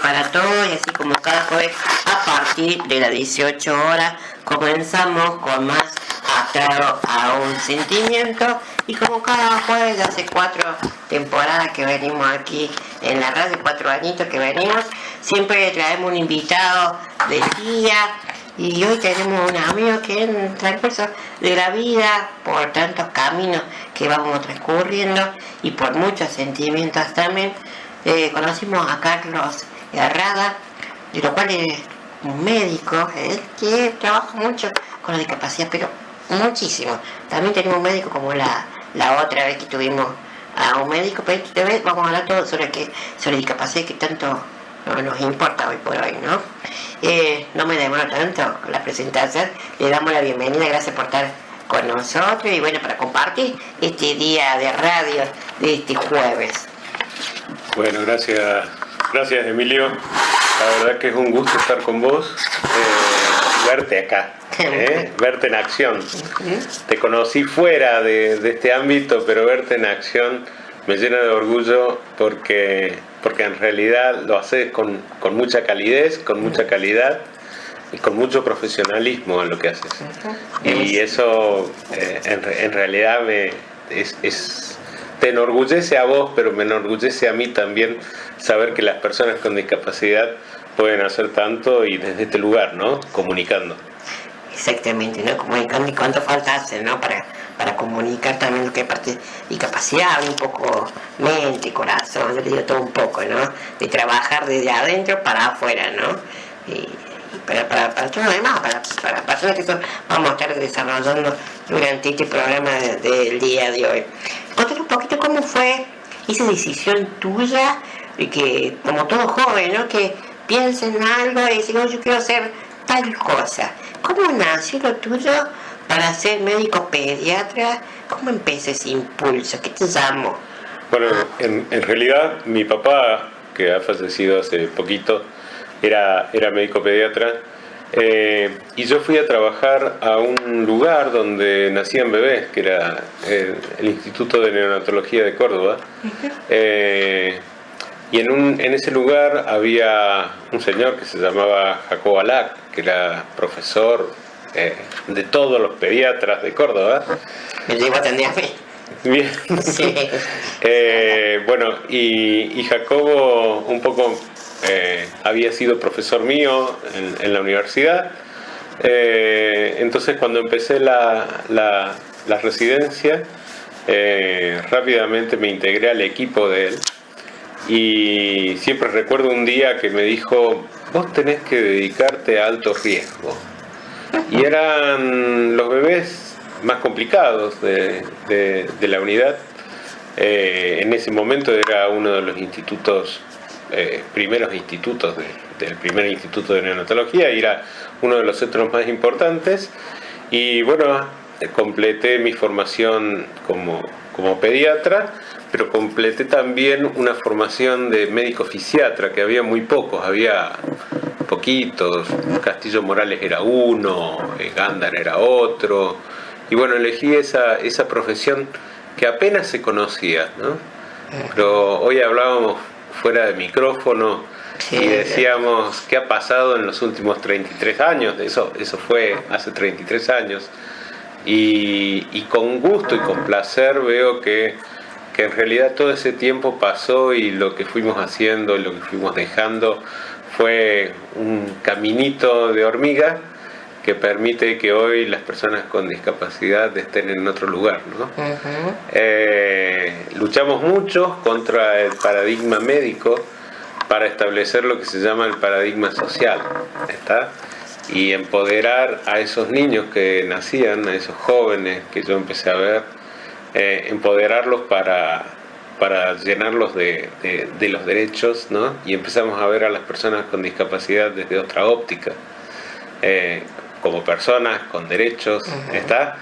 para todos, y así como cada jueves a partir de las 18 horas comenzamos con más Atado a un Sentimiento, y como cada jueves hace 4 temporadas que venimos aquí en la radio, 4 añitos que venimos, siempre traemos un invitado del día. Y hoy tenemos un amigo que en el transcurso de la vida, por tantos caminos que vamos transcurriendo y por muchos sentimientos también, conocimos a Carlos Herrada, de lo cual es un médico que trabaja mucho con la discapacidad, pero muchísimo. También tenemos un médico como la otra vez que tuvimos a un médico, pero esta vez vamos a hablar todo sobre discapacidad que tanto nos importa hoy por hoy, ¿no? No me demoro tanto con la presentación, le damos la bienvenida, gracias por estar con nosotros y bueno, para compartir este día de radio de este jueves. Bueno, gracias Emilio, la verdad que es un gusto estar con vos, verte acá, verte en acción. Te conocí fuera de este ámbito, pero verte en acción me llena de orgullo porque en realidad lo haces con mucha calidez, con mucha calidad y con mucho profesionalismo en lo que haces. Y eso en realidad te enorgullece a vos, pero me enorgullece a mí también saber que las personas con discapacidad pueden hacer tanto y desde este lugar, ¿no? Comunicando. Exactamente, ¿no? Comunicando, y cuánto falta hacer, ¿no? Para comunicar también lo que es parte de discapacidad, un poco mente, corazón, yo le digo todo un poco, ¿no? De trabajar desde adentro para afuera, ¿no? Y para todo lo demás, para personas que vamos a estar desarrollando durante este programa del día de hoy. Cuéntame un poquito cómo fue esa decisión tuya, y que como todo joven, ¿no? Que piensa en algo y dice, no, yo quiero hacer tal cosa. ¿Cómo nació lo tuyo para ser médico pediatra? ¿Cómo empezó ese impulso? ¿Qué te llamó? Bueno, en realidad mi papá, que ha fallecido hace poquito, era médico pediatra, y yo fui a trabajar a un lugar donde nacían bebés, que era el Instituto de Neonatología de Córdoba. Y en ese lugar había un señor que se llamaba Jacobo Alac, que era profesor de todos los pediatras de Córdoba. Me llegó a atender a mí. Bien. Sí. Bueno, y Jacobo un poco había sido profesor mío en la universidad. Entonces cuando empecé la residencia, rápidamente me integré al equipo de él. Y siempre recuerdo un día que me dijo, vos tenés que dedicarte a alto riesgo. Y eran los bebés más complicados de la unidad. En ese momento era uno de los institutos, primeros institutos del primer instituto de neonatología, y era uno de los centros más importantes. Y bueno, completé mi formación como pediatra, pero completé también una formación de médico fisiatra, que había muy pocos, había poquitos. Castillo Morales era uno, Gándara era otro, y bueno, elegí esa profesión que apenas se conocía, ¿no? Pero hoy hablábamos fuera de micrófono y decíamos, ¿qué ha pasado en los últimos 33 años? Eso fue hace 33 años, y con gusto y con placer veo que en realidad todo ese tiempo pasó, y lo que fuimos haciendo y lo que fuimos dejando fue un caminito de hormiga que permite que hoy las personas con discapacidad estén en otro lugar, ¿no? Luchamos mucho contra el paradigma médico para establecer lo que se llama el paradigma social, ¿está? Y empoderar a esos niños que nacían, a esos jóvenes que yo empecé a ver, empoderarlos para llenarlos de los derechos, ¿no? Y empezamos a ver a las personas con discapacidad desde otra óptica, como personas con derechos, ¿está?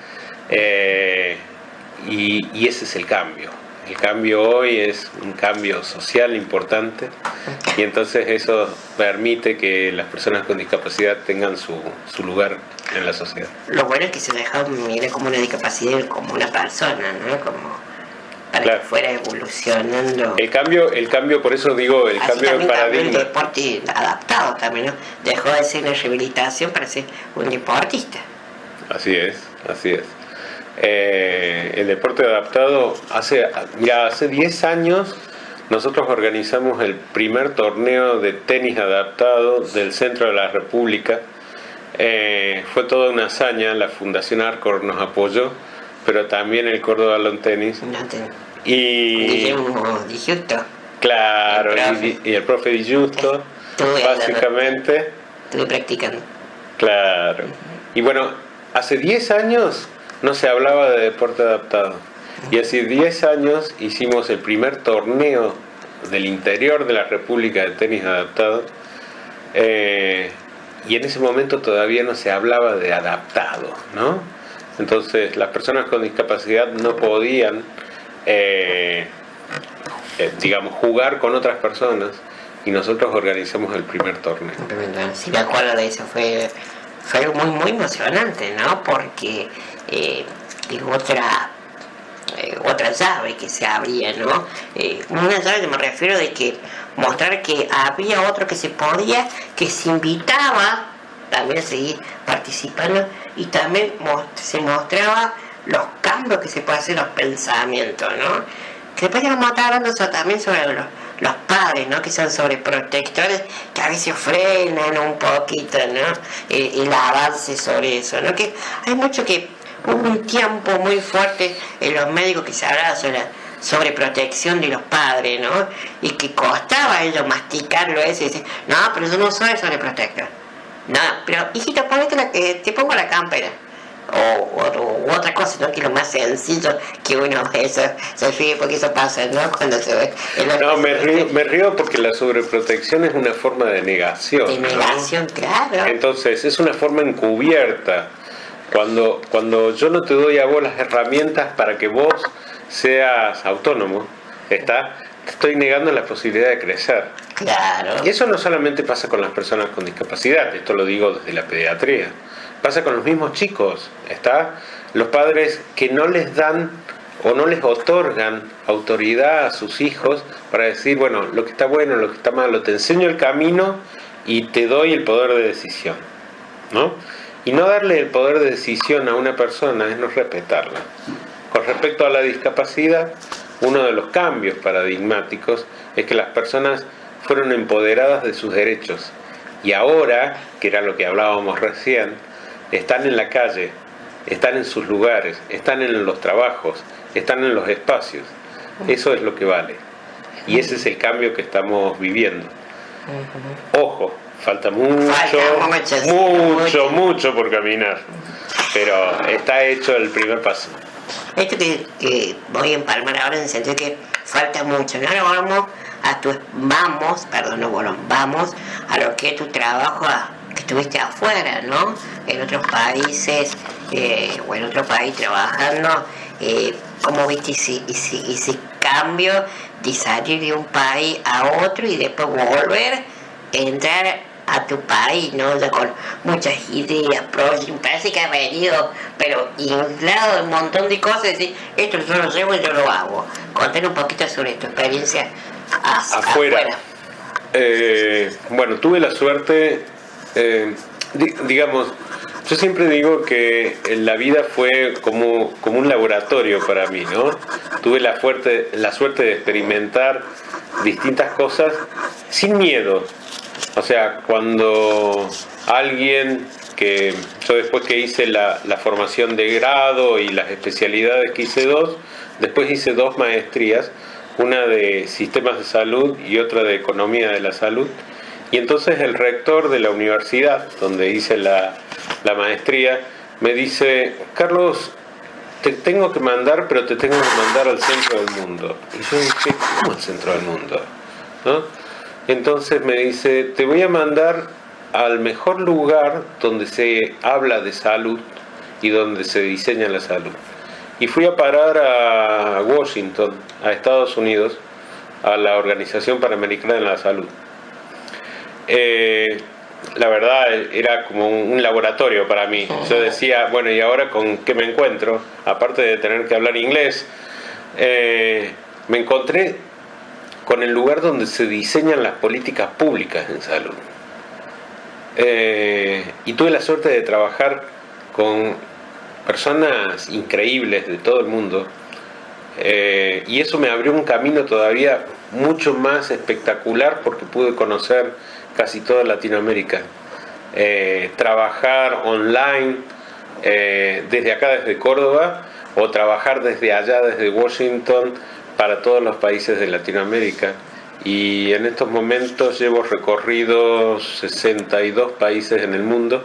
Y ese es el cambio. El cambio hoy es un cambio social importante, y entonces eso permite que las personas con discapacidad tengan su lugar en la sociedad. Lo bueno es que se deja mirar como una discapacidad, como una persona, ¿no? Como para Claro. que fuera evolucionando. El cambio, por eso digo, el Así cambio de también cambió el paradigma. deporte adaptado también, ¿no? Dejó de ser una rehabilitación para ser un deportista. Así es, así es. El deporte adaptado, hace 10 años nosotros organizamos el primer torneo de tenis adaptado del centro de la República. Fue toda una hazaña, la Fundación Arcor nos apoyó, pero también el Córdoba Lawn Tennis. Y Guillermo Di Giusto. claro, El profe. y el profe Di Giusto, básicamente. Estuve practicando. Claro. Y bueno, hace 10 años no se hablaba de deporte adaptado. Y hace 10 años hicimos el primer torneo del interior de la República de tenis adaptado. Y en ese momento todavía no se hablaba de adaptado, ¿no? Entonces las personas con discapacidad no podían, digamos, jugar con otras personas. Y nosotros organizamos el primer torneo. Sí, me acuerdo de eso, fue algo muy emocionante, ¿no? Porque es otra llave que se abría, ¿no? Una llave que me refiero de que mostrar que había otro que se podía, que se invitaba también a seguir participando y también se mostraba los cambios que se puede hacer en los pensamientos, ¿no? Que después vamos a estar hablando también sobre los padres, ¿no? Que son sobreprotectores, que a veces frenan un poquito, ¿no? El avance sobre eso, ¿no? Que hay mucho que hubo un tiempo muy fuerte en los médicos que se hablaba sobre la sobreprotección de los padres, ¿no? Y que costaba a ellos masticarlo eso y decir, no, pero yo no soy sobreprotector. No, pero hijito, te pongo la campera. O otra cosa, ¿no? Que es lo más sencillo que uno se ríe porque eso pasa, ¿no? Cuando se ve. No, me río porque la sobreprotección es una forma de negación. De negación, ¿no? Claro. Entonces, es una forma encubierta. Cuando yo no te doy a vos las herramientas para que vos seas autónomo, te estoy negando la posibilidad de crecer. Claro. Y eso no solamente pasa con las personas con discapacidad, esto lo digo desde la pediatría. Pasa con los mismos chicos, los padres que no les dan o no les otorgan autoridad a sus hijos para decir, bueno, lo que está bueno, lo que está malo, te enseño el camino y te doy el poder de decisión, ¿no? Y no darle el poder de decisión a una persona es no respetarla. Con respecto a la discapacidad, uno de los cambios paradigmáticos es que las personas fueron empoderadas de sus derechos y ahora, que era lo que hablábamos recién, están en la calle, están en sus lugares, están en los trabajos, están en los espacios. Eso es lo que vale. Y ese es el cambio que estamos viviendo. Ojo, falta mucho por caminar, pero está hecho el primer paso. Esto que voy a empalmar ahora en el sentido que falta mucho, ¿no? Ahora vamos a lo que es tu trabajo que estuviste afuera, ¿no? En otros países o en otro país trabajando, ¿cómo viste ese cambio de salir de un país a otro y después volver, entrar a tu país, ¿no? Ya con muchas ideas, parece que has venido, pero inflado de un montón de cosas, decir, esto yo lo llevo y yo lo hago. Contar un poquito sobre tu experiencia afuera. Bueno, tuve la suerte, digamos, yo siempre digo que la vida fue como un laboratorio para mí, ¿no? Tuve la suerte de experimentar distintas cosas sin miedo. O sea, cuando alguien yo después que hice la formación de grado y las especialidades que hice después hice 2 maestrías, una de sistemas de salud y otra de economía de la salud. Y entonces el rector de la universidad, donde hice la maestría, me dice, Carlos, te tengo que mandar, pero te tengo que mandar al centro del mundo. Y yo dije, ¿cómo al centro del mundo? ¿No? Entonces me dice, te voy a mandar al mejor lugar donde se habla de salud y donde se diseña la salud. Y fui a parar a Washington, a Estados Unidos, a la Organización Panamericana de la Salud. La verdad era como un laboratorio para mí. Yo decía, bueno, ¿y ahora con qué me encuentro? Aparte de tener que hablar inglés, me encontré con el lugar donde se diseñan las políticas públicas en salud. Y tuve la suerte de trabajar con personas increíbles de todo el mundo, y eso me abrió un camino todavía mucho más espectacular porque pude conocer casi toda Latinoamérica, trabajar online desde acá, desde Córdoba, o trabajar desde allá, desde Washington, para todos los países de Latinoamérica. Y en estos momentos llevo recorrido 62 países en el mundo,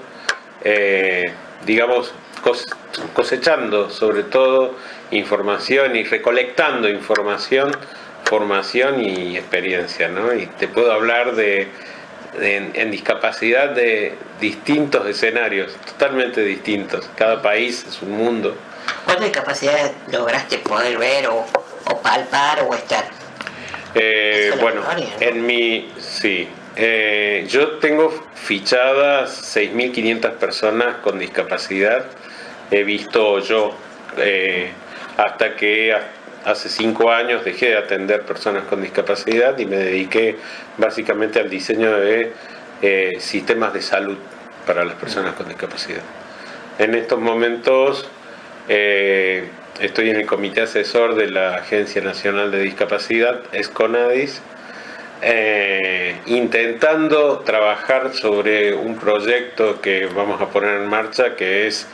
digamos, cosechando sobre todo información y recolectando información, formación y experiencia, ¿no? Y te puedo hablar en discapacidad de distintos escenarios, totalmente distintos. Cada país es un mundo. ¿Cuántas discapacidades lograste poder ver o palpar o estar? Bueno, en mi... Sí. Yo tengo fichadas 6.500 personas con discapacidad. He visto yo, hasta que hace 5 años dejé de atender personas con discapacidad y me dediqué básicamente al diseño de sistemas de salud para las personas con discapacidad. En estos momentos estoy en el comité asesor de la Agencia Nacional de Discapacidad, ESCONADIS, intentando trabajar sobre un proyecto que vamos a poner en marcha, que es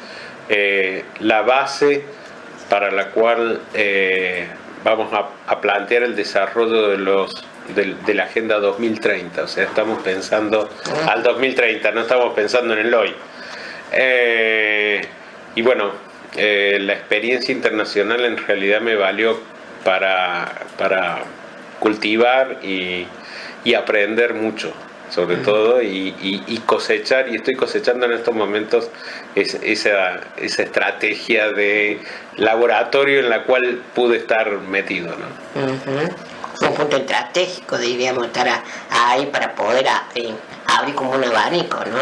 la base para la cual vamos a plantear el desarrollo de la Agenda 2030. O sea, estamos pensando al 2030, no estamos pensando en el hoy. Y bueno, la experiencia internacional en realidad me valió para cultivar y aprender mucho, sobre todo, y cosechar, y estoy cosechando en estos momentos esa estrategia de laboratorio en la cual pude estar metido, ¿no? Un punto estratégico, diríamos, estar ahí para poder abrir como un abanico, ¿no?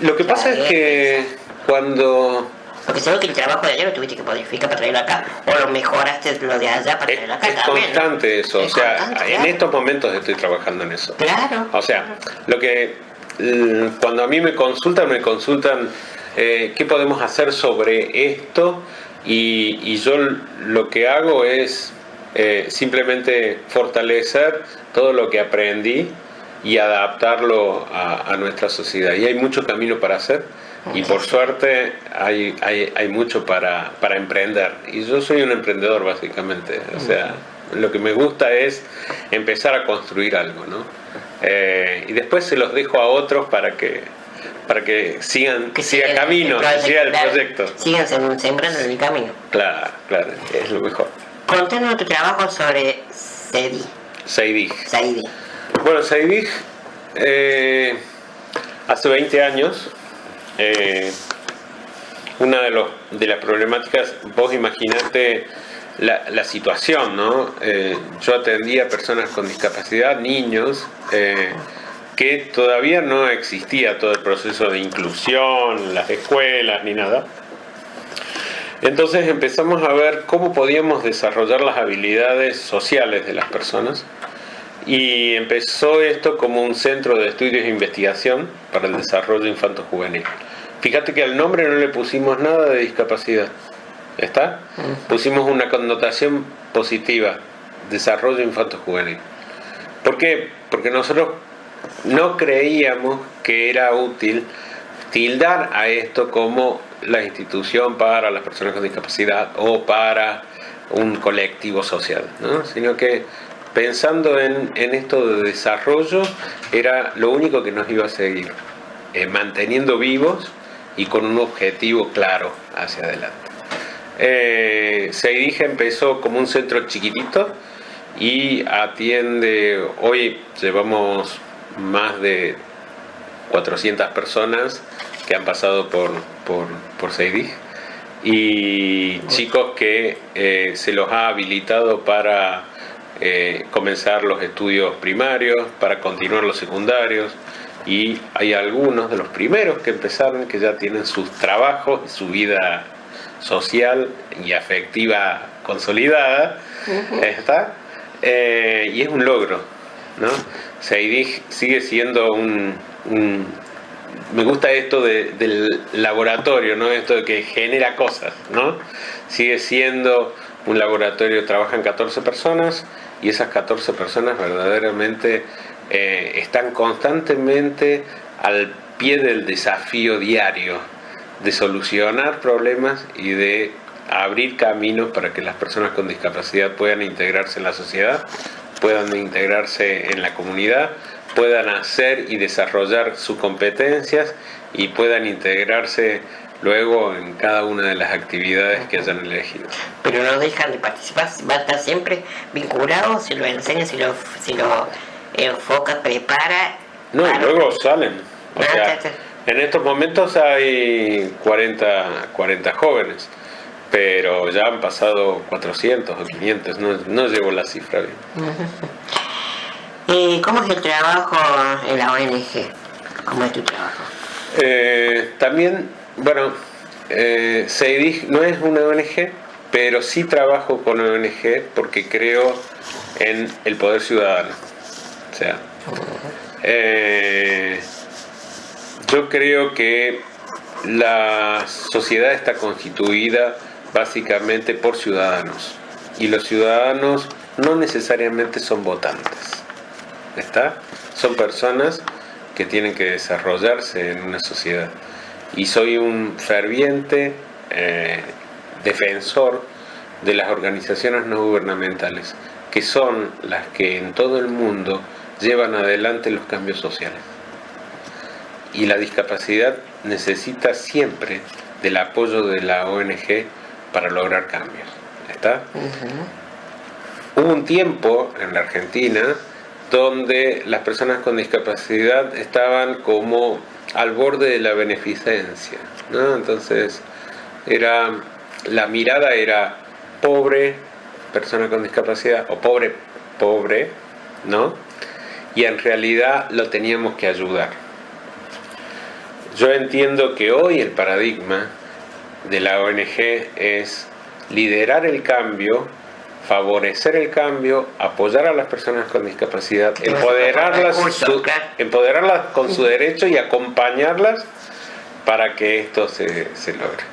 Lo que pasa es que cuando... Porque seguro que el trabajo de allá lo tuviste que modificar para traerlo acá, o lo mejoraste lo de allá para traerlo acá. Es también, constante, ¿no? Eso, es o sea, constante, en claro. estos momentos estoy trabajando en eso. Claro. O sea, cuando a mí me consultan qué podemos hacer sobre esto, y yo lo que hago es simplemente fortalecer todo lo que aprendí y adaptarlo a nuestra sociedad. Y hay mucho camino para hacer, y por suerte hay mucho para emprender. Y yo soy un emprendedor, básicamente. O sea, lo que me gusta es empezar a construir algo, ¿no? Y después se los dejo a otros para que sigan camino, que siga el proyecto. Sigan sembrando en el camino. Claro, es lo mejor. Contanos tu trabajo sobre Seidig. Seidig. Bueno, Seidig, hace 20 años, una de las problemáticas, vos imaginate la situación, ¿no? Yo atendía a personas con discapacidad, niños, que todavía no existía todo el proceso de inclusión, las escuelas ni nada. Entonces empezamos a ver cómo podíamos desarrollar las habilidades sociales de las personas, y empezó esto como un centro de estudios e investigación para el desarrollo infanto-juvenil. Fíjate que al nombre no le pusimos nada de discapacidad, ¿está? Pusimos una connotación positiva, desarrollo infanto-juvenil. ¿Por qué? Porque nosotros no creíamos que era útil tildar a esto como la institución para las personas con discapacidad o para un colectivo social, ¿no? Sino que pensando en esto de desarrollo, era lo único que nos iba a seguir, manteniendo vivos y con un objetivo claro hacia adelante. Seidig empezó como un centro chiquitito y atiende, hoy llevamos más de 400 personas que han pasado por Seidig, y chicos que se los ha habilitado para comenzar los estudios primarios, para continuar los secundarios, y hay algunos de los primeros que empezaron que ya tienen sus trabajos, su vida social y afectiva consolidada, ¿está? Y es un logro, ¿no? CEIDIG sigue siendo me gusta esto del laboratorio, ¿no? Esto de que genera cosas, ¿no? Sigue siendo un laboratorio, trabajan 14 personas y esas 14 personas verdaderamente están constantemente al pie del desafío diario de solucionar problemas y de abrir caminos para que las personas con discapacidad puedan integrarse en la sociedad, puedan integrarse en la comunidad, puedan hacer y desarrollar sus competencias y puedan integrarse luego en cada una de las actividades que hayan elegido. Pero no dejan de participar, va a estar siempre vinculado, si lo enseña, si lo enfoca, prepara. No, y luego salen. O sea, en estos momentos hay 40 jóvenes, pero ya han pasado 400 o 500, no llevo la cifra bien. ¿Cómo es el trabajo en la ONG? ¿Cómo es tu trabajo? También, bueno, CEIDIG no es una ONG, pero sí trabajo con ONG porque creo en el poder ciudadano. O sea, yo creo que la sociedad está constituida básicamente por ciudadanos y los ciudadanos no necesariamente son votantes. ¿Está? Son personas que tienen que desarrollarse en una sociedad. Y soy un ferviente defensor de las organizaciones no gubernamentales, que son las que en todo el mundo llevan adelante los cambios sociales. Y la discapacidad necesita siempre del apoyo de la ONG para lograr cambios. ¿Está? Hubo un tiempo en la Argentina donde las personas con discapacidad estaban como al borde de la beneficencia, ¿no? Entonces la mirada era pobre persona con discapacidad o pobre, ¿no? Y en realidad lo teníamos que ayudar. Yo entiendo que hoy el paradigma de la ONG es liderar el cambio, favorecer el cambio, apoyar a las personas con discapacidad, empoderarlas con su derecho y acompañarlas para que esto se logre.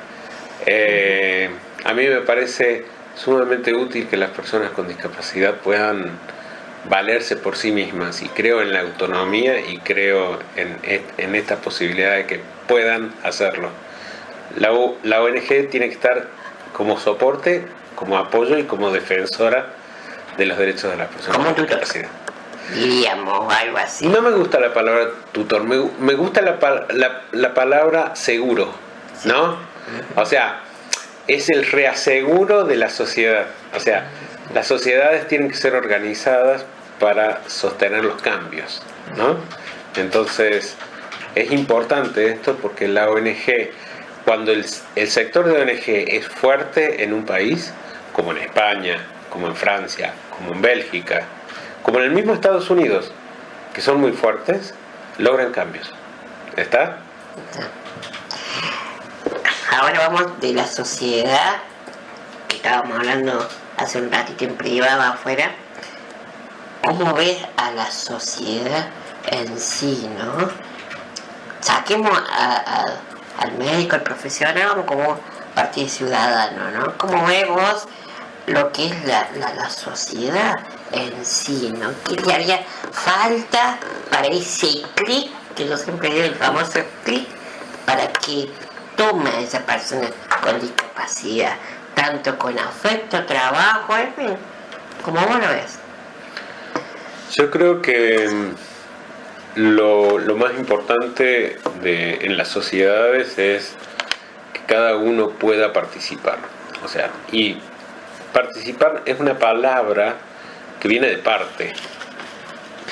A mí me parece sumamente útil que las personas con discapacidad puedan valerse por sí mismas, y creo en la autonomía y creo en esta posibilidad de que puedan hacerlo. La ONG tiene que estar como soporte, como apoyo y como defensora de los derechos de las personas con discapacidad. Diríamos algo así. No me gusta la palabra tutor, me gusta la palabra seguro, ¿no? O sea, es el reaseguro de la sociedad. O sea, las sociedades tienen que ser organizadas para sostener los cambios, ¿no? Entonces, es importante esto porque la ONG, cuando el sector de ONG es fuerte en un país, como en España, como en Francia, como en Bélgica, como en el mismo Estados Unidos, que son muy fuertes, logran cambios. ¿Está? Ahora vamos de la sociedad, que estábamos hablando hace un ratito en privado afuera. ¿Cómo ves a la sociedad en sí, no? Saquemos al médico, al profesional, vamos como parte de ciudadano, ¿no? ¿Cómo ves vos lo que es la sociedad en sí, ¿no? ¿Qué le haría falta para ese clic, que yo siempre digo el famoso clic, para que tome a esa persona con discapacidad, tanto con afecto, trabajo, en fin? ¿Cómo vos lo ves? Yo creo que lo más importante en las sociedades es que cada uno pueda participar. O sea, y participar es una palabra que viene de parte.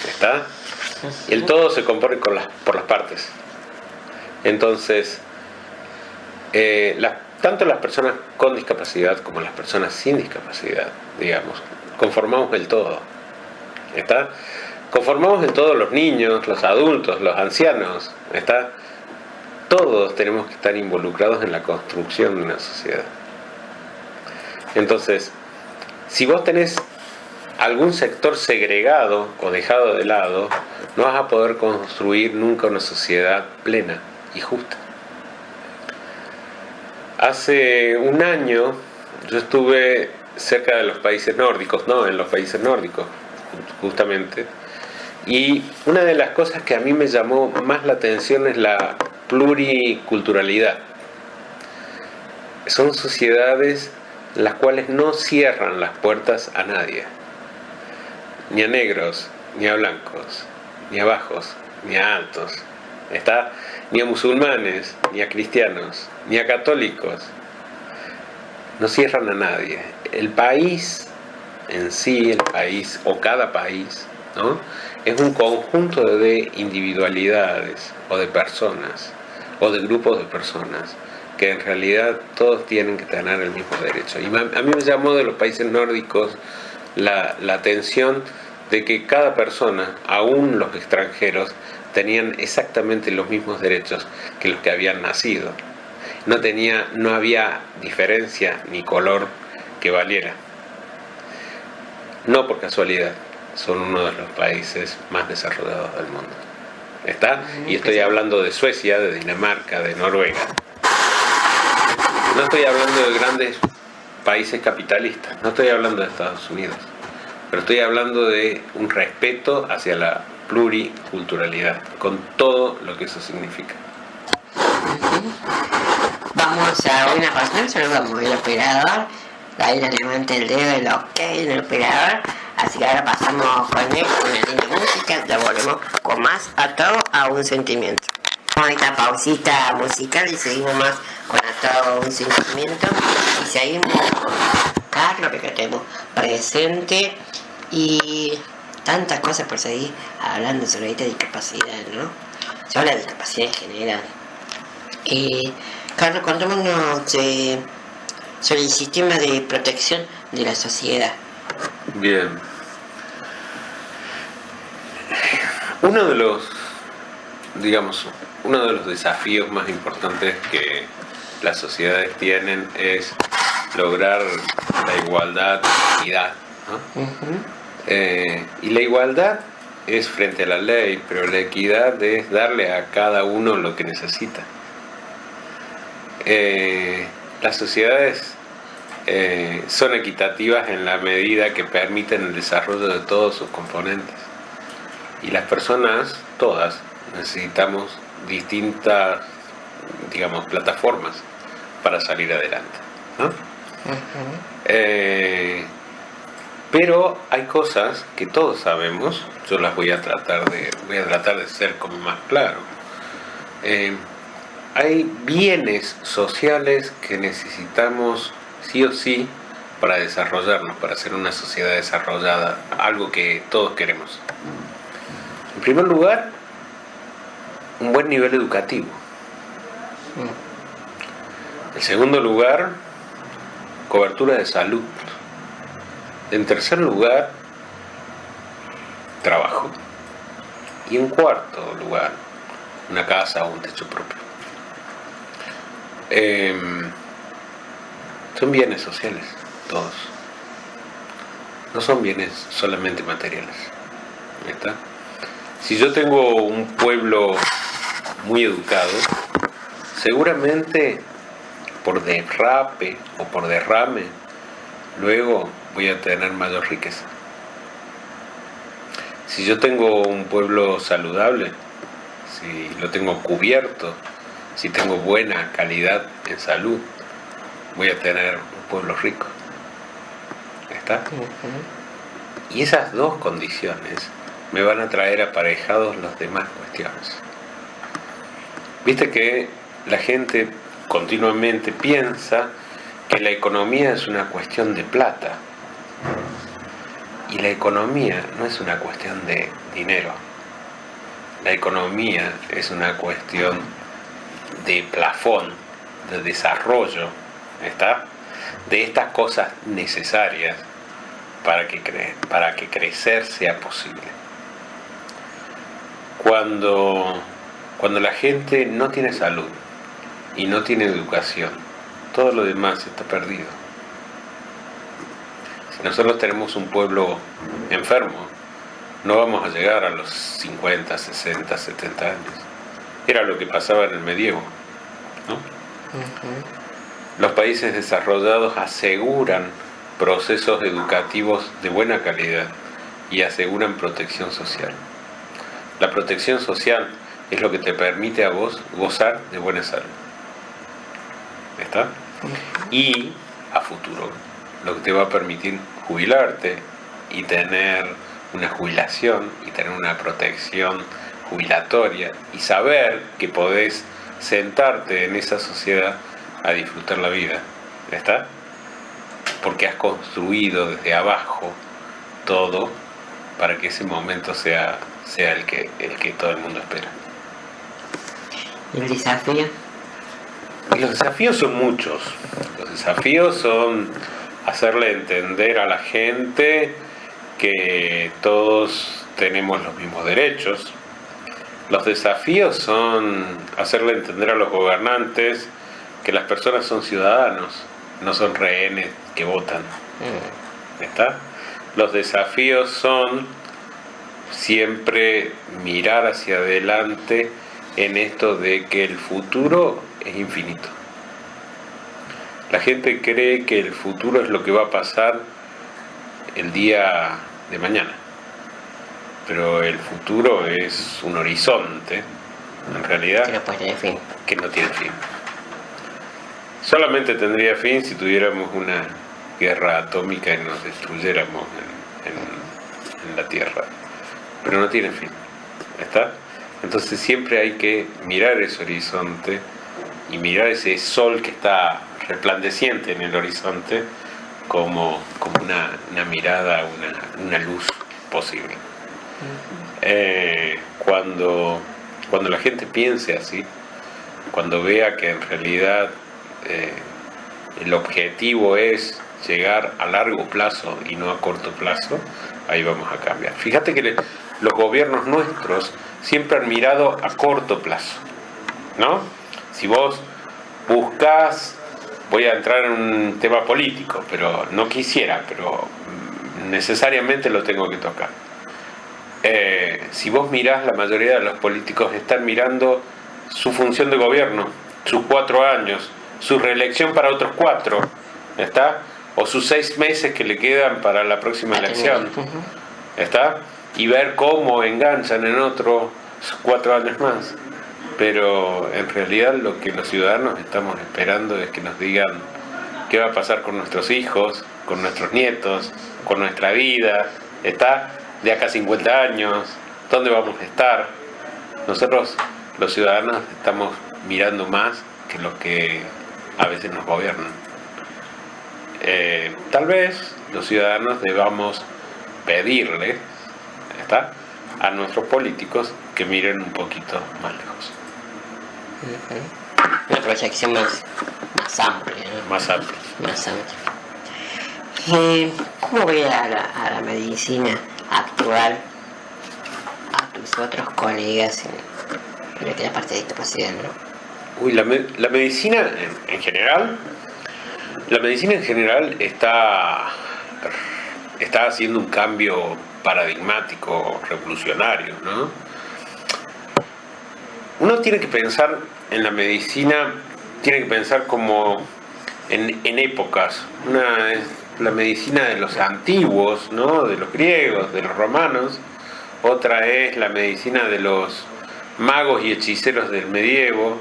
¿Está? El todo se compone por las partes. Entonces, tanto las personas con discapacidad como las personas sin discapacidad, digamos, conformamos el todo. ¿Está? Conformamos el todo los niños, los adultos, los ancianos. ¿Está? Todos tenemos que estar involucrados en la construcción de una sociedad. Entonces, Si vos tenés algún sector segregado o dejado de lado, no vas a poder construir nunca una sociedad plena y justa. Hace un año yo estuve cerca de los países nórdicos, en los países nórdicos, justamente, y una de las cosas que a mí me llamó más la atención es la pluriculturalidad. Son sociedades las cuales no cierran las puertas a nadie, ni a negros, ni a blancos, ni a bajos, ni a altos, ni a musulmanes, ni a cristianos, ni a católicos. No cierran a nadie. El país en sí, el país o cada país, ¿no?, es un conjunto de individualidades o de personas o de grupos de personas que en realidad todos tienen que tener el mismo derecho. Y a mí me llamó de los países nórdicos la atención de que cada persona, aún los extranjeros, tenían exactamente los mismos derechos que los que habían nacido. No había diferencia ni color que valiera. No por casualidad, son uno de los países más desarrollados del mundo. Y estoy hablando de Suecia, de Dinamarca, de Noruega. No estoy hablando de grandes países capitalistas, no estoy hablando de Estados Unidos, pero estoy hablando de un respeto hacia la pluriculturalidad, con todo lo que eso significa. Vamos a una pasión, saludamos al operador, ahí le levanta el dedo, el ok del operador, así que ahora pasamos con él, con una linda música, ya volvemos con más Atado a un Sentimiento. Con esta pausita musical y seguimos más con Atado a un Sentimiento y seguimos con Carlos, que tenemos presente, y tantas cosas por seguir hablando sobre esta discapacidad, ¿no? Se habla de discapacidad en general. Carlos, contémonos sobre el sistema de protección de la sociedad. Bien. Uno de los desafíos más importantes que las sociedades tienen es lograr la igualdad y equidad, ¿no? Y la igualdad es frente a la ley, pero la equidad es darle a cada uno lo que necesita. Las sociedades son equitativas en la medida que permiten el desarrollo de todos sus componentes. Y las personas, todas, necesitamos distintas, plataformas para salir adelante, ¿no? Pero hay cosas que todos sabemos, yo las voy a tratar de ser como más claro. Hay bienes sociales que necesitamos sí o sí para desarrollarnos, para ser una sociedad desarrollada, algo que todos queremos. En primer lugar, un buen nivel educativo. En segundo lugar, cobertura de salud. En tercer lugar, trabajo. Y en cuarto lugar, una casa o un techo propio. Son bienes sociales, todos. No son bienes solamente materiales. ¿Está? Si yo tengo un pueblo muy educado, seguramente por derrape o por derrame, luego voy a tener mayor riqueza. Si yo tengo un pueblo saludable, si lo tengo cubierto, si tengo buena calidad en salud, voy a tener un pueblo rico. ¿Está? Y esas dos condiciones me van a traer aparejados las demás cuestiones. Viste que la gente continuamente piensa que la economía es una cuestión de plata. Y la economía no es una cuestión de dinero. La economía es una cuestión de plafón, de desarrollo, ¿está? De estas cosas necesarias para que crecer sea posible. Cuando la gente no tiene salud y no tiene educación, todo lo demás está perdido. Nosotros tenemos un pueblo enfermo. No vamos a llegar a los 50, 60, 70 años. Era lo que pasaba en el medievo, ¿no? Los países desarrollados aseguran procesos educativos de buena calidad y aseguran protección social. La protección social es lo que te permite a vos gozar de buena salud. ¿Está? Y a futuro, lo que te va a permitir jubilarte y tener una jubilación y tener una protección jubilatoria y saber que podés sentarte en esa sociedad a disfrutar la vida. ¿Está? Porque has construido desde abajo todo para que ese momento sea el que todo el mundo espera. ¿Y el desafío? Y los desafíos son muchos. Los desafíos son hacerle entender a la gente que todos tenemos los mismos derechos. Los desafíos son hacerle entender a los gobernantes que las personas son ciudadanos, no son rehenes que votan. ¿Está? Los desafíos son siempre mirar hacia adelante en esto de que el futuro es infinito. La gente cree que el futuro es lo que va a pasar el día de mañana, pero el futuro es un horizonte, en realidad, que no tiene fin. Solamente tendría fin si tuviéramos una guerra atómica y nos destruyéramos en la Tierra, pero no tiene fin. ¿Está? Entonces siempre hay que mirar ese horizonte y mirar ese sol que está resplandeciente en el horizonte como una mirada, una luz posible. Cuando la gente piense así, cuando vea que en realidad el objetivo es llegar a largo plazo y no a corto plazo, ahí vamos a cambiar. Fíjate que los gobiernos nuestros siempre han mirado a corto plazo, ¿no? Si vos buscás, voy a entrar en un tema político, pero no quisiera, pero necesariamente lo tengo que tocar. Si vos mirás, la mayoría de los políticos están mirando su función de gobierno, sus 4 años, su reelección para otros 4, ¿está? O sus 6 meses que le quedan para la próxima elección, ¿está? Y ver cómo enganchan en otros 4 años más. Pero en realidad lo que los ciudadanos estamos esperando es que nos digan qué va a pasar con nuestros hijos, con nuestros nietos, con nuestra vida, ¿está? De acá a 50 años, ¿dónde vamos a estar? Nosotros, los ciudadanos, estamos mirando más que los que a veces nos gobiernan. Tal vez los ciudadanos debamos pedirle, ¿está?, a nuestros políticos que miren un poquito más lejos. Una proyección más amplia, ¿no? Más amplia. Más amplia. ¿Cómo ve a la medicina actual, a tus otros colegas en lo que es la parte de discapacidad, ¿no? Uy, la medicina en general, está haciendo un cambio paradigmático, revolucionario, ¿no? Uno tiene que pensar en la medicina, tiene que pensar como en épocas. Una es la medicina de los antiguos, ¿no?, de los griegos, de los romanos. Otra es la medicina de los magos y hechiceros del medievo.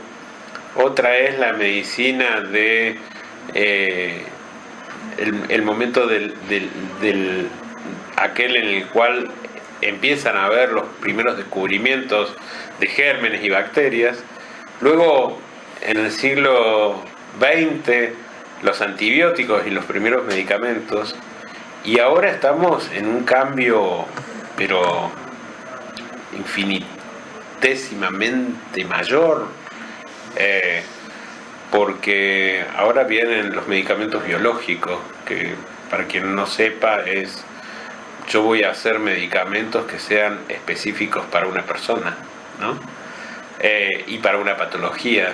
Otra es la medicina de el momento del aquel en el cual empiezan a haber los primeros descubrimientos de gérmenes y bacterias. Luego, en el siglo XX, los antibióticos y los primeros medicamentos. Y ahora estamos en un cambio, pero infinitesimamente mayor, porque ahora vienen los medicamentos biológicos, que para quien no sepa es: yo voy a hacer medicamentos que sean específicos para una persona, ¿no? Y para una patología,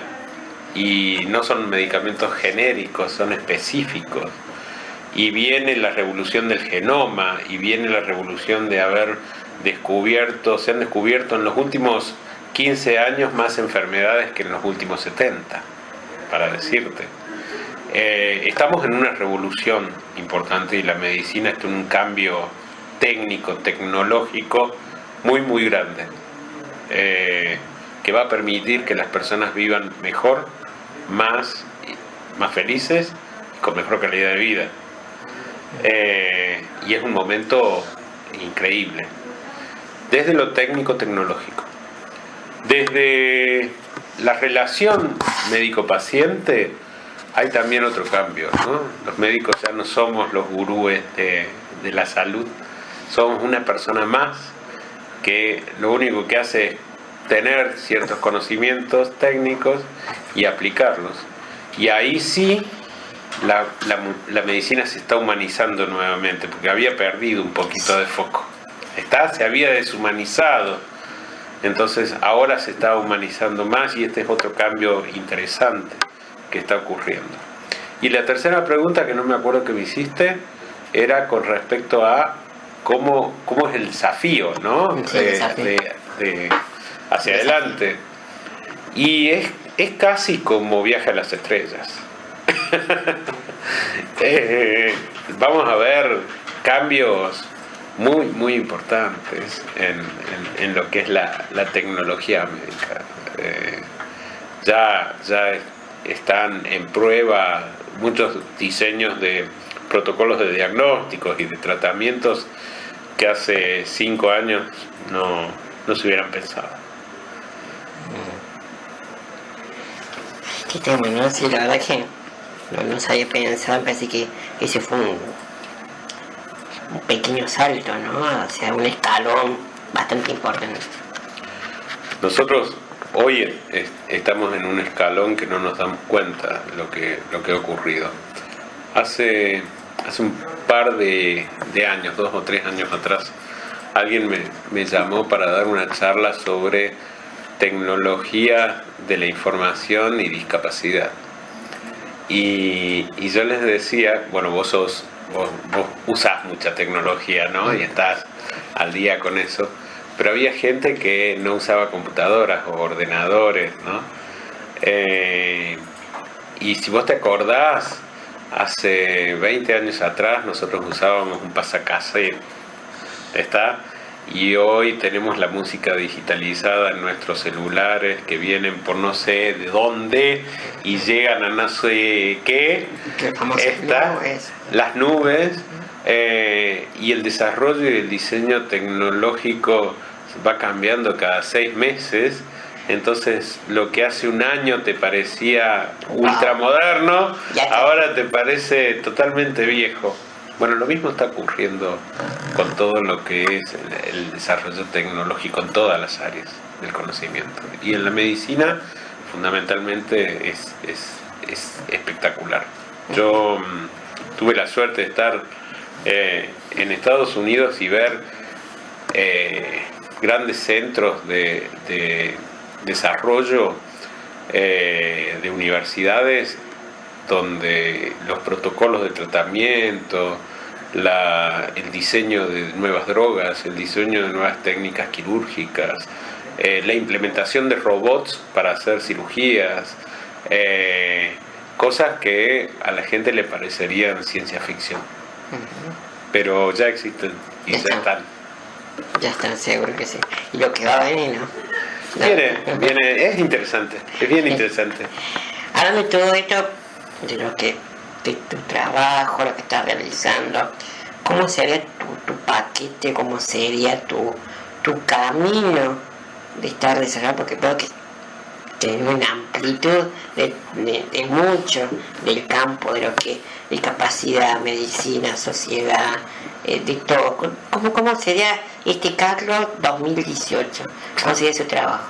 y no son medicamentos genéricos, son específicos. y viene la revolución del genoma, y viene la revolución de haber se han descubierto en los últimos 15 años más enfermedades que en los últimos 70, para decirte. Estamos en una revolución importante y la medicina está en un cambio técnico, tecnológico muy, muy grande, que va a permitir que las personas vivan mejor, más felices y con mejor calidad de vida. Y es un momento increíble, desde lo técnico-tecnológico. Desde la relación médico-paciente hay también otro cambio, ¿no? Los médicos ya no somos los gurúes de la salud, somos una persona más que lo único que hace es tener ciertos conocimientos técnicos y aplicarlos. Y ahí sí la medicina se está humanizando nuevamente, porque había perdido un poquito de foco. Se había deshumanizado, entonces ahora se está humanizando más y este es otro cambio interesante que está ocurriendo. Y la tercera pregunta, que no me acuerdo que me hiciste, era con respecto a cómo es el desafío, ¿no? Sí, Hacia adelante. Y es casi como Viaje a las Estrellas. Vamos a ver cambios muy, muy importantes en lo que es la tecnología médica. Ya están en prueba muchos diseños de protocolos de diagnósticos y de tratamientos que hace 5 años no se hubieran pensado. Qué tema, ¿no? Sí, la verdad que no sabía pensar, parece que ese fue un pequeño salto, ¿no? O sea, un escalón bastante importante. Nosotros hoy estamos en un escalón que no nos damos cuenta de lo que ha ocurrido. Hace un par de años, 2 o 3 años atrás, alguien me llamó para dar una charla sobre tecnología de la información y discapacidad. Y yo les decía, bueno, vos usás mucha tecnología, ¿no? Y estás al día con eso. Pero había gente que no usaba computadoras o ordenadores, ¿no? Y si vos te acordás, hace 20 años atrás nosotros usábamos un pasacassette, ¿está? Y hoy tenemos la música digitalizada en nuestros celulares que vienen por no sé de dónde y llegan a no sé qué. Las nubes, y el desarrollo y el diseño tecnológico va cambiando cada 6 meses. Entonces lo que hace un año te parecía ultramoderno, ahora te parece totalmente viejo. Bueno, lo mismo está ocurriendo con todo lo que es el desarrollo tecnológico en todas las áreas del conocimiento. Y en la medicina, fundamentalmente, es espectacular. Yo tuve la suerte de estar en Estados Unidos y ver grandes centros de desarrollo de universidades donde los protocolos de tratamiento, el diseño de nuevas drogas, el diseño de nuevas técnicas quirúrgicas, la implementación de robots para hacer cirugías, cosas que a la gente le parecerían ciencia ficción, pero ya existen y ya están. Ya están, seguro que sí. Y lo que va a venir, ¿no? Viene, es interesante, es bien interesante. Hablando de todo esto, de tu trabajo, lo que estás realizando, ¿cómo sería tu paquete, cómo sería tu camino de estar desarrollado? Porque creo que tiene una amplitud de mucho del campo, de lo que discapacidad, medicina, sociedad, de todo. ¿Cómo sería este Carlos 2018? ¿Cómo sería su trabajo?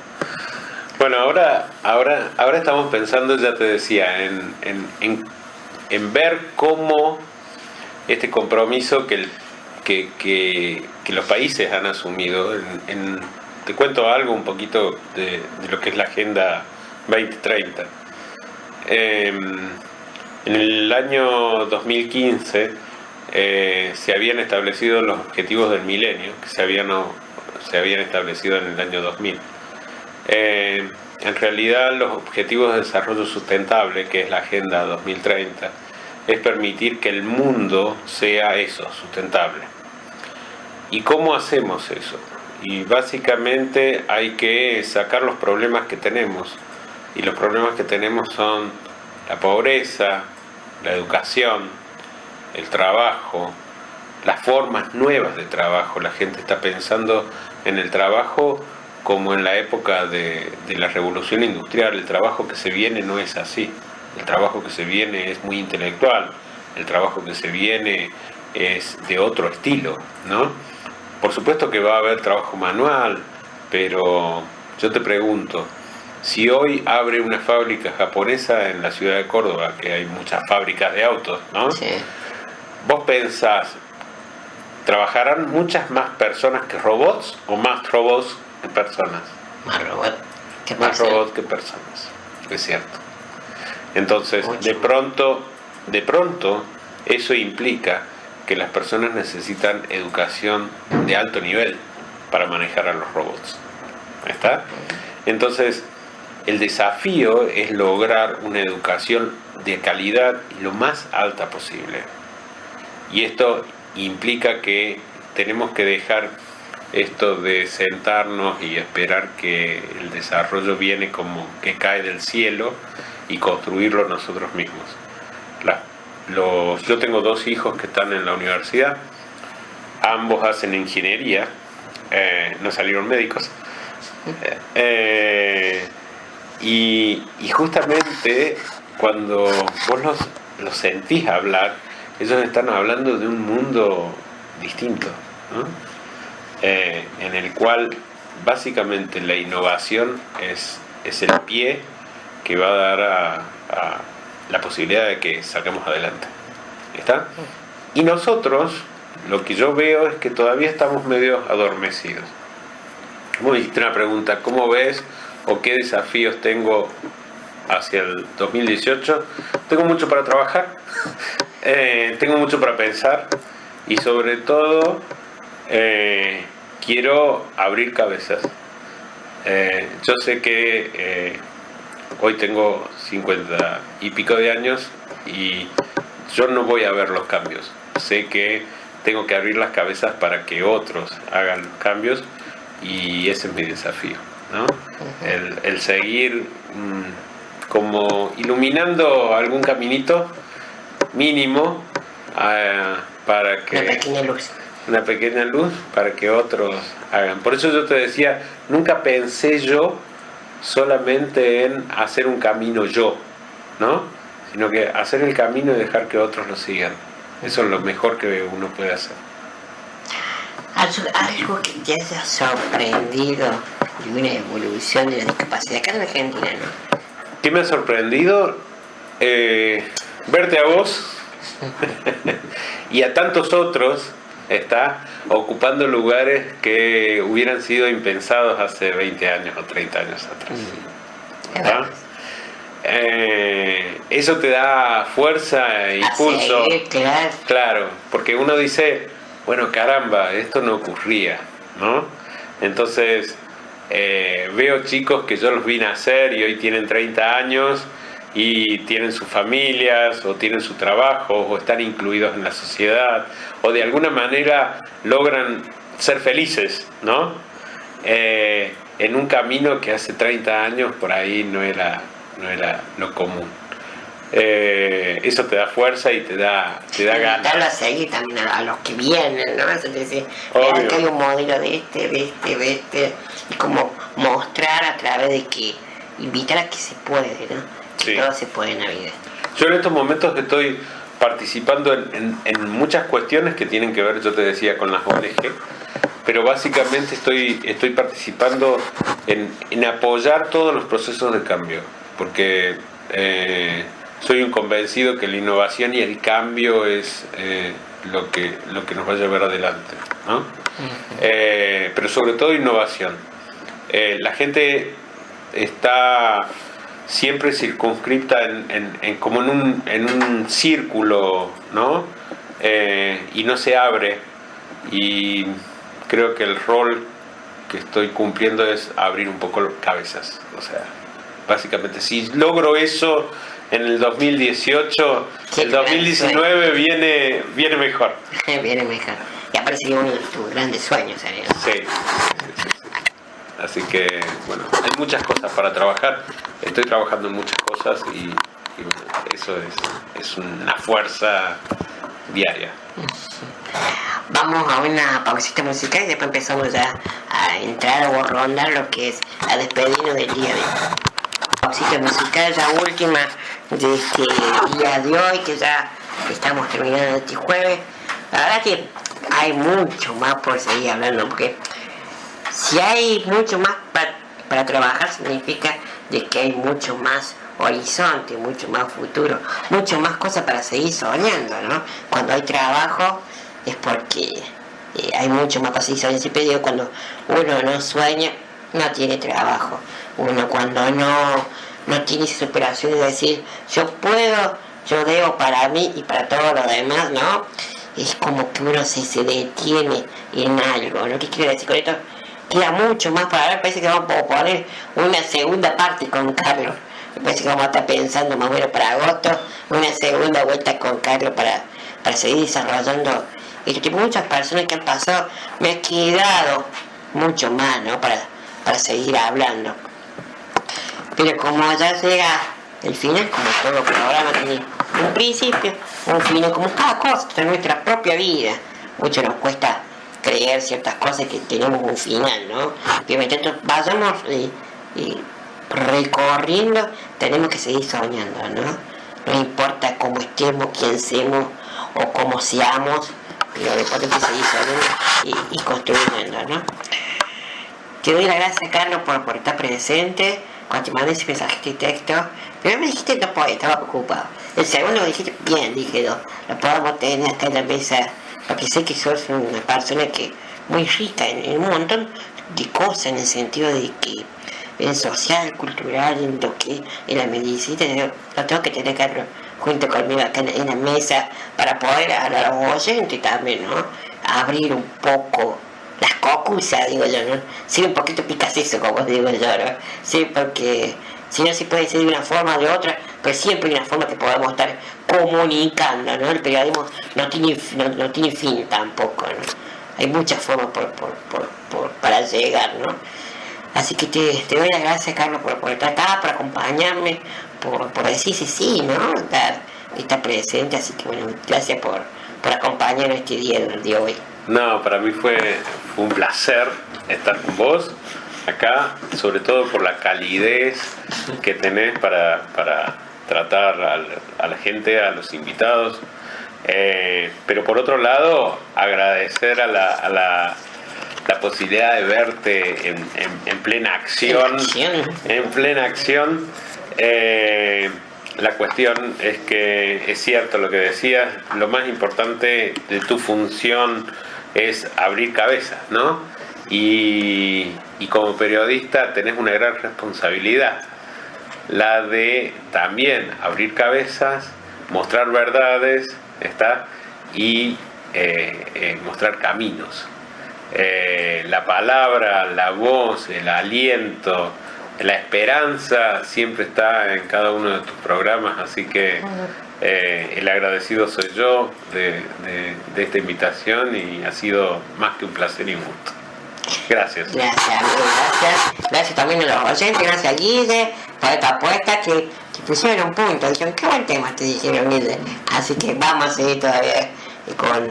Bueno, ahora estamos pensando, ya te decía, en ver cómo este compromiso que los países han asumido. Te cuento algo un poquito de lo que es la Agenda 2030. En el año 2015 se habían establecido los objetivos del milenio, que se habían establecido en el año 2000. En realidad los objetivos de desarrollo sustentable, que es la Agenda 2030, es permitir que el mundo sea eso, sustentable. ¿Y cómo hacemos eso? Y básicamente hay que sacar los problemas que tenemos. Y los problemas que tenemos son la pobreza, la educación, el trabajo, las formas nuevas de trabajo. La gente está pensando en el trabajo como en la época de la revolución industrial. El trabajo que se viene no es así. El trabajo que se viene es muy intelectual. El trabajo que se viene es de otro estilo, ¿no? Por supuesto que va a haber trabajo manual, pero yo te pregunto, si hoy abre una fábrica japonesa en la ciudad de Córdoba, que hay muchas fábricas de autos, ¿no? Sí. Vos pensás, ¿trabajarán muchas más personas que robots o más robots que personas? Más robot que Más personas. robots que personas, es cierto. Entonces, Mucho. de pronto, eso implica que las personas necesitan educación de alto nivel para manejar a los robots. ¿Está? Entonces, el desafío es lograr una educación de calidad lo más alta posible. Y esto implica que tenemos que dejar esto de sentarnos y esperar que el desarrollo viene como que cae del cielo y construirlo nosotros mismos. Yo tengo 2 hijos que están en la universidad, ambos hacen ingeniería, no salieron médicos, y justamente cuando vos los sentís hablar, ellos están hablando de un mundo distinto, ¿no? En el cual básicamente la innovación es el pie que va a dar a la posibilidad de que saquemos adelante. ¿Está? Y nosotros, lo que yo veo es que todavía estamos medio adormecidos. Vos me hiciste una pregunta, ¿cómo ves o qué desafíos tengo hacia el 2018? Tengo mucho para trabajar, tengo mucho para pensar y sobre todo quiero abrir cabezas. Yo sé que hoy tengo 50 y pico de años y yo no voy a ver los cambios. Sé que tengo que abrir las cabezas para que otros hagan los cambios y ese es mi desafío, ¿no? El seguir como iluminando algún caminito mínimo para que... Una pequeña luz para que otros hagan. Por eso yo te decía, nunca pensé yo solamente en hacer un camino yo, ¿no? Sino que hacer el camino y dejar que otros lo sigan. Eso es lo mejor que uno puede hacer. Algo que te haya sorprendido de una evolución de la discapacidad acá en Argentina, ¿no? ¿Qué me ha sorprendido? Verte a vos y a tantos otros está ocupando lugares que hubieran sido impensados hace 20 años o 30 años atrás. ¿Ah? Eso te da fuerza e impulso. Claro, porque uno dice, bueno, caramba, esto no ocurría, ¿no? Entonces veo chicos que yo los vi nacer y hoy tienen 30 años y tienen sus familias o tienen su trabajo o están incluidos en la sociedad o de alguna manera logran ser felices, ¿no? En un camino que hace 30 años por ahí no era lo común. Eso te da fuerza y te da ganas. Invitarlo a seguir también a los que vienen, ¿no? Eso te decía, que hay un modelo de este, y como mostrar a través de que invitar a que se puede, ¿no? Que todo se puede en la vida. Yo en estos momentos estoy participando en muchas cuestiones que tienen que ver, yo te decía, con las ONG, pero básicamente estoy participando en apoyar todos los procesos de cambio, porque soy un convencido que la innovación y el cambio es lo que nos va a llevar adelante, ¿no? Pero sobre todo innovación. La gente está siempre circunscripta como en un círculo, ¿no? y no se abre, y creo que el rol que estoy cumpliendo es abrir un poco cabezas. O sea, básicamente, si logro eso en el 2018, el 2019 viene mejor. Viene mejor. Y aparece uno de tus grandes sueños, ¿sabes? Sí. Así que, bueno, hay muchas cosas para trabajar. Estoy trabajando en muchas cosas y bueno, eso es una fuerza diaria. Vamos a una pausita musical y después empezamos ya a entrar o rondar lo que es a despedirnos del día de hoy. Pausita musical, ya última de este día de hoy, que ya estamos terminando este jueves. La verdad que hay mucho más por seguir hablando, porque si hay mucho más para trabajar, significa de que hay mucho más horizonte, mucho más futuro, mucho más cosas para seguir soñando, ¿no? Cuando hay trabajo es porque hay mucho más para seguir soñando. Siempre digo, cuando uno no sueña, no tiene trabajo. Uno cuando no tiene esa superación de decir, yo puedo, yo debo para mí y para todo lo demás, ¿no? Es como que uno se detiene en algo, ¿no? ¿Qué quiero decir con esto? Queda mucho más para ver, parece que vamos a poner una segunda parte con Carlos. Me parece que vamos a estar pensando más o menos para agosto, una segunda vuelta con Carlos para seguir desarrollando esto. Tipo, muchas personas que han pasado, me ha quedado mucho más, ¿no? Para seguir hablando. Pero como ya llega el final, como todo programa tiene un principio, un final, como cada cosa de nuestra propia vida. Mucho nos cuesta creer ciertas cosas que tenemos un final, ¿no? Pero mientras vayamos recorriendo, tenemos que seguir soñando, ¿no? No importa cómo estemos, quién seamos o cómo seamos, pero lo importante es seguir soñando y construyendo, ¿no? Te doy las gracias, Carlos, por estar presente. Cuando te mandé ese mensaje de texto, primero me dijiste no podía, estaba preocupado. El segundo me dijiste, bien, dije, lo podemos tener acá en la mesa, porque sé que sos una persona que muy rica en un montón de cosas, en el sentido de que en social, cultural, en lo que en la medicina, lo tengo que tener, Carlos, junto conmigo acá en la mesa, para poder hablar a los oyentes también, ¿no? Abrir un poco las cocusas, digo yo, ¿no? Sí, un poquito picaceso, como digo yo, ¿no? Sí, porque si no se puede ser de una forma o de otra, pero siempre hay una forma que podamos estar comunicando, ¿no? El periodismo no tiene fin tampoco, ¿no? Hay muchas formas para llegar, ¿no? Así que te doy las gracias, Carlos, por estar acá, por acompañarme, por decir sí, ¿no? Estar presente, así que bueno, gracias por acompañarme este día de hoy. No, para mí fue un placer estar con vos acá, sobre todo por la calidez que tenés para tratar a la gente, a los invitados. Pero por otro lado, agradecer a la posibilidad de verte en plena acción. En plena acción. La cuestión es que es cierto lo que decías, lo más importante de tu función es abrir cabezas, ¿no? Y como periodista tenés una gran responsabilidad, la de también abrir cabezas, mostrar verdades, y mostrar caminos. La palabra, la voz, el aliento, la esperanza siempre está en cada uno de tus programas, así que el agradecido soy yo de esta invitación, y ha sido más que un placer y un gusto. Gracias. Gracias también a los oyentes, gracias a Guille por esta apuesta que pusieron un punto, dijeron qué buen tema te dijeron, Guille, así que vamos a seguir todavía con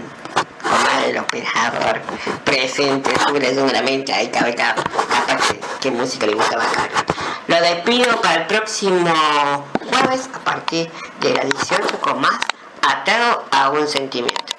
el operador presente, seguramente ahí cabe aparte qué música le gusta bajar. Lo despido para el próximo jueves a partir de las 18 con más Atado a un Sentimiento.